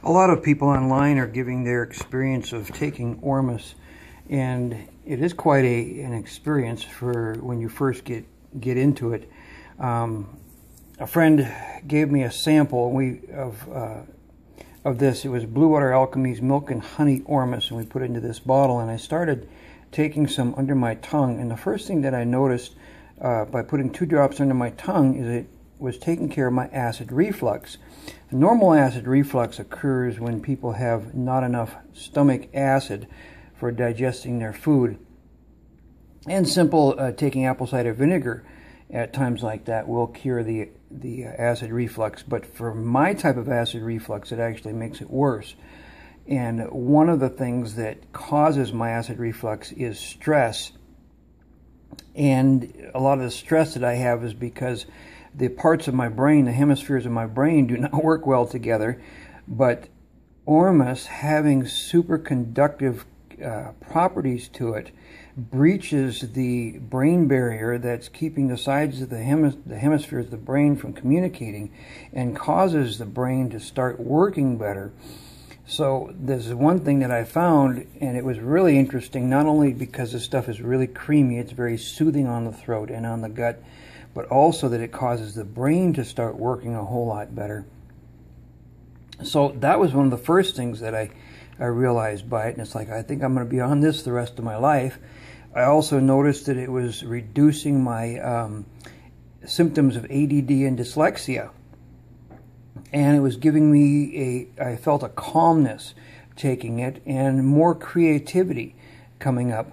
A lot of people online are giving their experience of taking Ormus, and it is quite an experience for when you first get into it. A friend gave me a sample of this. It was Blue Water Alchemy's Milk and Honey Ormus, and we put it into this bottle, and I started taking some under my tongue, and the first thing that I noticed by putting 2 drops under my tongue is it was taking care of my acid reflux. Normal acid reflux occurs when people have not enough stomach acid for digesting their food. And simple taking apple cider vinegar at times like that will cure the acid reflux. But for my type of acid reflux, it actually makes it worse. And one of the things that causes my acid reflux is stress. And a lot of the stress that I have is because the parts of my brain, the hemispheres of my brain, do not work well together. But Ormus, having superconductive properties to it, breaches the brain barrier that's keeping the sides of the hemispheres of the brain from communicating, and causes the brain to start working better. So this is one thing that I found, and it was really interesting, not only because this stuff is really creamy, it's very soothing on the throat and on the gut, but also that it causes the brain to start working a whole lot better. So that was one of the first things that I realized by it, and it's like, I think I'm going to be on this the rest of my life. I also noticed that it was reducing my symptoms of ADD and dyslexia, and it was giving me I felt a calmness taking it, and more creativity coming up.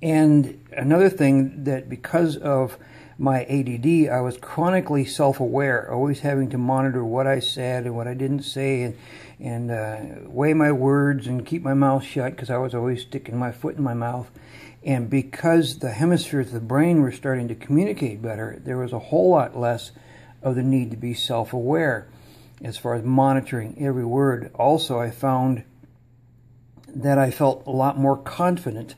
And another thing, that because of my ADD, I was chronically self-aware, always having to monitor what I said and what I didn't say, and weigh my words and keep my mouth shut, because I was always sticking my foot in my mouth. And because the hemispheres of the brain were starting to communicate better, there was a whole lot less of the need to be self-aware as far as monitoring every word. Also, I found that I felt a lot more confident.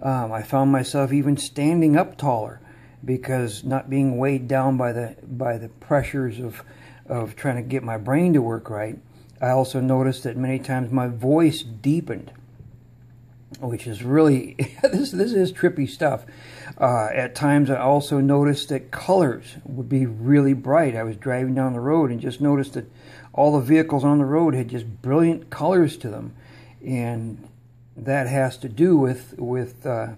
I found myself even standing up taller, because not being weighed down by the pressures of trying to get my brain to work right. I also noticed that many times my voice deepened, which is really this is trippy stuff. At times I also noticed that colors would be really bright. I was driving down the road and just noticed that all the vehicles on the road had just brilliant colors to them, and that has to do with the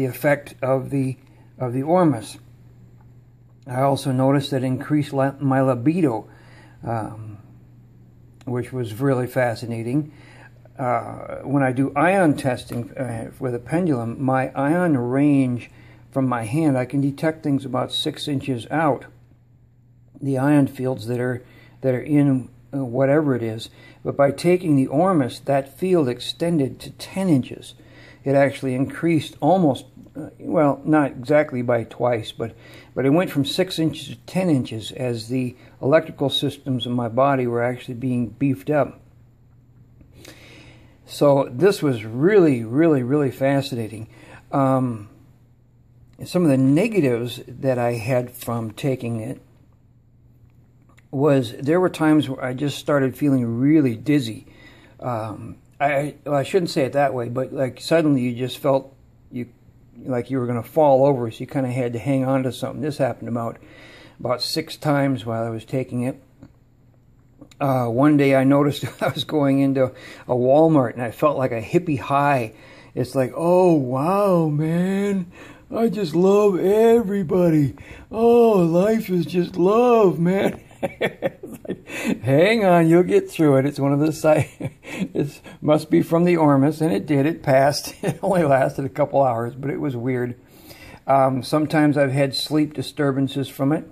effect of the Ormus. I also noticed that it increased my libido, which was really fascinating. When I do ion testing with a pendulum, my ion range from my hand, I can detect things about 6 inches out, the ion fields that are in whatever it is. But by taking the Ormus, that field extended to 10 inches. It actually increased almost, well, not exactly by twice, but it went from 6 inches to 10 inches as the electrical systems of my body were actually being beefed up. So this was really, really, really fascinating. Some of the negatives that I had from taking it was there were times where I just started feeling really dizzy. I shouldn't say it that way, but like suddenly you just felt like you were going to fall over, so you kind of had to hang on to something. This happened about 6 times while I was taking it. One day I noticed I was going into a Walmart and I felt like a hippie high. It's like, oh wow, man, I just love everybody. Oh, life is just love, man. Hang on, you'll get through it. It's one of the it must be from the Ormus, and it did. It passed. It only lasted a couple hours, but it was weird. Sometimes I've had sleep disturbances from it.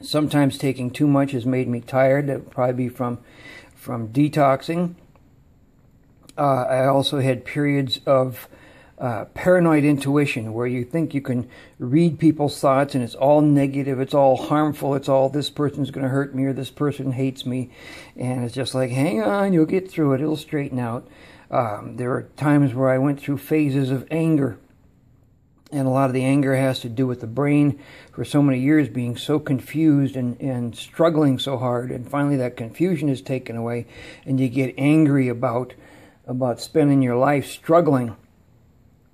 Sometimes taking too much has made me tired. That would probably be from detoxing. I also had periods of paranoid intuition, where you think you can read people's thoughts and it's all negative, it's all harmful, it's all this person's going to hurt me or this person hates me, and it's just like, hang on, you'll get through it, it'll straighten out. There are times where I went through phases of anger, And a lot of the anger has to do with the brain for so many years being so confused and struggling so hard. And finally that confusion is taken away and you get angry about spending your life struggling.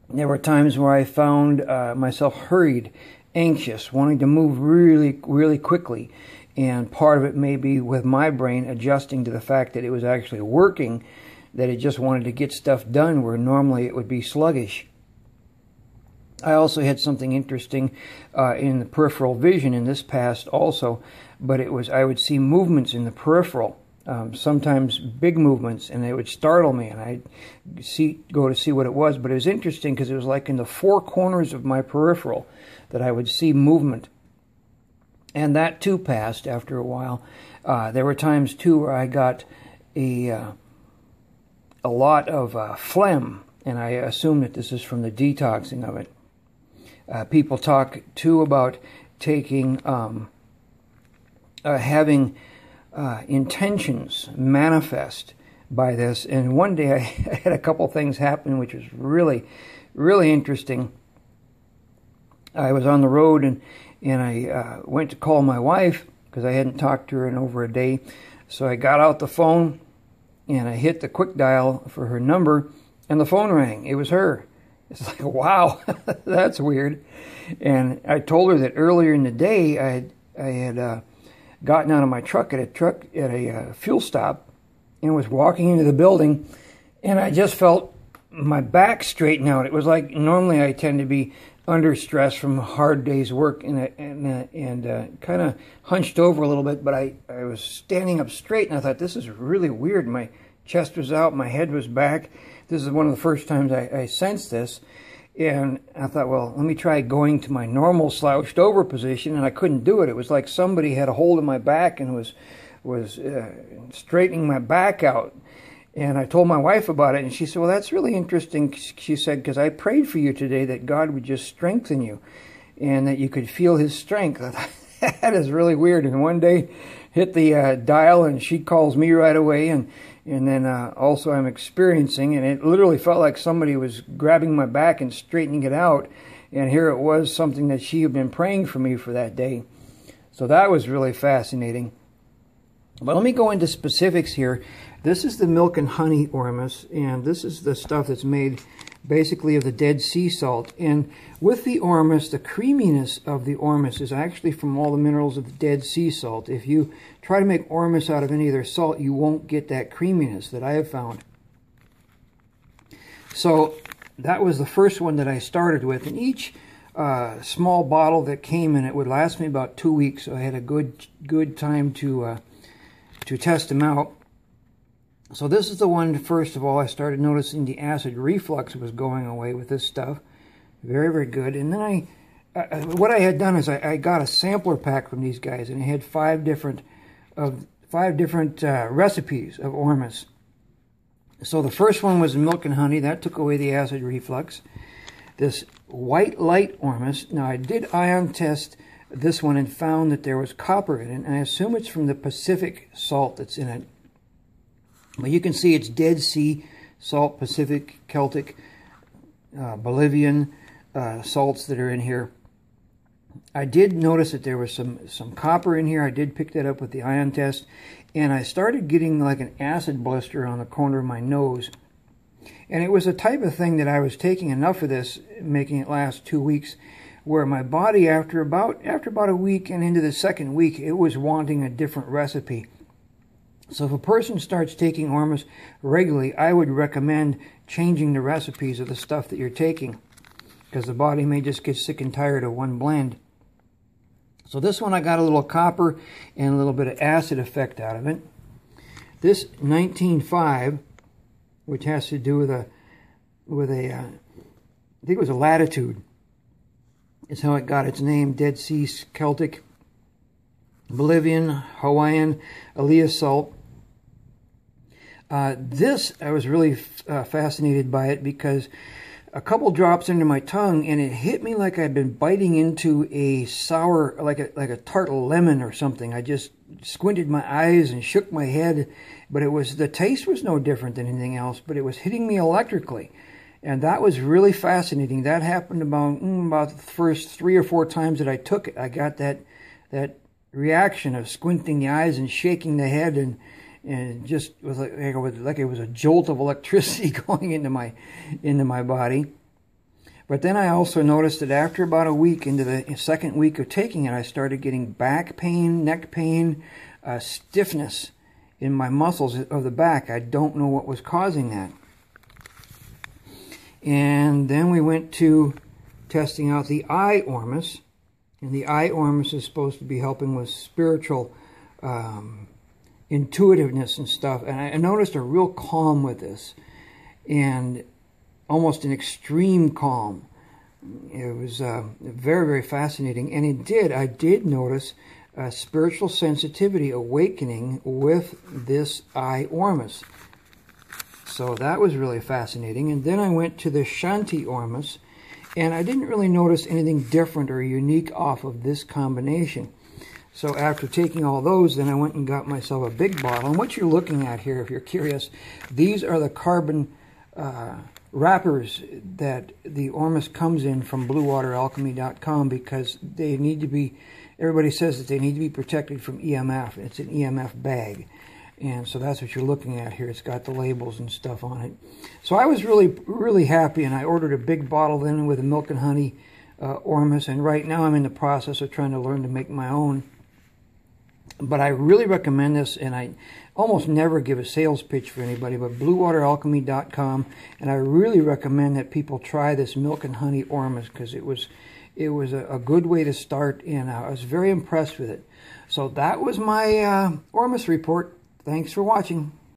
There were times where I found myself hurried, anxious, wanting to move really, really quickly. And part of it may be with my brain adjusting to the fact that it was actually working, that it just wanted to get stuff done where normally it would be sluggish. I also had something interesting in the peripheral vision in this past also, but it was I would see movements in the peripheral, sometimes big movements, and they would startle me, and I'd go to see what it was. But it was interesting because it was like in the four corners of my peripheral that I would see movement. And that too passed after a while. There were times too where I got a lot of phlegm, and I assume that this is from the detoxing of it. People talk too about taking, having intentions manifest by this. And one day I had a couple things happen which was really, really interesting. I was on the road and I went to call my wife because I hadn't talked to her in over a day. So I got out the phone and I hit the quick dial for her number and the phone rang. It was her. It's like, wow, that's weird. And I told her that earlier in the day I had gotten out of my truck at a fuel stop and was walking into the building, and I just felt my back straighten out. It was like normally I tend to be under stress from a hard day's work and kind of hunched over a little bit, but I was standing up straight, and I thought, this is really weird. My chest was out, my head was back. This is one of the first times I sensed this, and I thought, well, let me try going to my normal slouched over position, and I couldn't do it. It was like somebody had a hold of my back and was straightening my back out. And I told my wife about it, and she said, well, that's really interesting, she said, because I prayed for you today that God would just strengthen you and that you could feel his strength. I thought, that is really weird. And one day, hit the dial, and she calls me right away, and then also I'm experiencing, and it literally felt like somebody was grabbing my back and straightening it out, and here it was, something that she had been praying for me for that day. So that was really fascinating. But let me go into specifics here. This is the milk and honey Ormus, and this is the stuff that's made basically of the Dead Sea salt. And with the Ormus, the creaminess of the Ormus is actually from all the minerals of the Dead Sea salt. If you try to make Ormus out of any other salt, you won't get that creaminess that I have found. So that was the first one that I started with, and each small bottle that came in it would last me about 2 weeks, so I had a good time to test them out. So this is the one, first of all, I started noticing the acid reflux was going away with this stuff. Very, very good. And then what I had done is I got a sampler pack from these guys, and it had five different recipes of Ormus. So the first one was milk and honey. That took away the acid reflux. This white light Ormus. Now I did ion test this one and found that there was copper in it, and I assume it's from the Pacific salt that's in it. But you can see it's Dead Sea salt, Pacific, Celtic, Bolivian salts that are in here. I did notice that there was some copper in here. I did pick that up with the ion test, and I started getting like an acid blister on the corner of my nose. And it was a type of thing that I was taking enough of this, making it last 2 weeks, where my body, after about a week and into the second week, it was wanting a different recipe. So if a person starts taking Ormus regularly, I would recommend changing the recipes of the stuff that you're taking, because the body may just get sick and tired of one blend. So this one I got a little copper and a little bit of acid effect out of it. This 19.5, which has to do with I think it was a latitude, is how it got its name. Dead Sea, Celtic, Bolivian, Hawaiian, Elias salt. This, I was really fascinated by it because a couple drops into my tongue and it hit me like I'd been biting into a sour, like a tart lemon or something. I just squinted my eyes and shook my head, but the taste was no different than anything else, but it was hitting me electrically. And that was really fascinating. That happened about the first 3 or 4 times that I took it. I got that reaction of squinting the eyes and shaking the head, and just was like it was a jolt of electricity going into my body. But then I also noticed that after about a week, into the second week of taking it, I started getting back pain, neck pain, stiffness in my muscles of the back. I don't know what was causing that. And then we went to testing out the eye Ormus. And the eye Ormus is supposed to be helping with spiritual intuitiveness and stuff. And I noticed a real calm with this. And almost an extreme calm. It was very, very fascinating. And I did notice spiritual sensitivity awakening with this eye Ormus. So that was really fascinating. And then I went to the Shanti Ormus, and I didn't really notice anything different or unique off of this combination. So after taking all those, then I went and got myself a big bottle. And what you're looking at here, if you're curious, these are the carbon wrappers that the Ormus comes in from BlueWaterAlchemy.com, because they need to be, everybody says that they need to be protected from EMF. It's an EMF bag. And so that's what you're looking at here. It's got the labels and stuff on it. So I was really, really happy, and I ordered a big bottle then with a milk and honey Ormus. And right now I'm in the process of trying to learn to make my own. But I really recommend this, and I almost never give a sales pitch for anybody, but BlueWaterAlchemy.com, and I really recommend that people try this milk and honey Ormus, because it was a good way to start, and I was very impressed with it. So that was my Ormus report. Thanks for watching.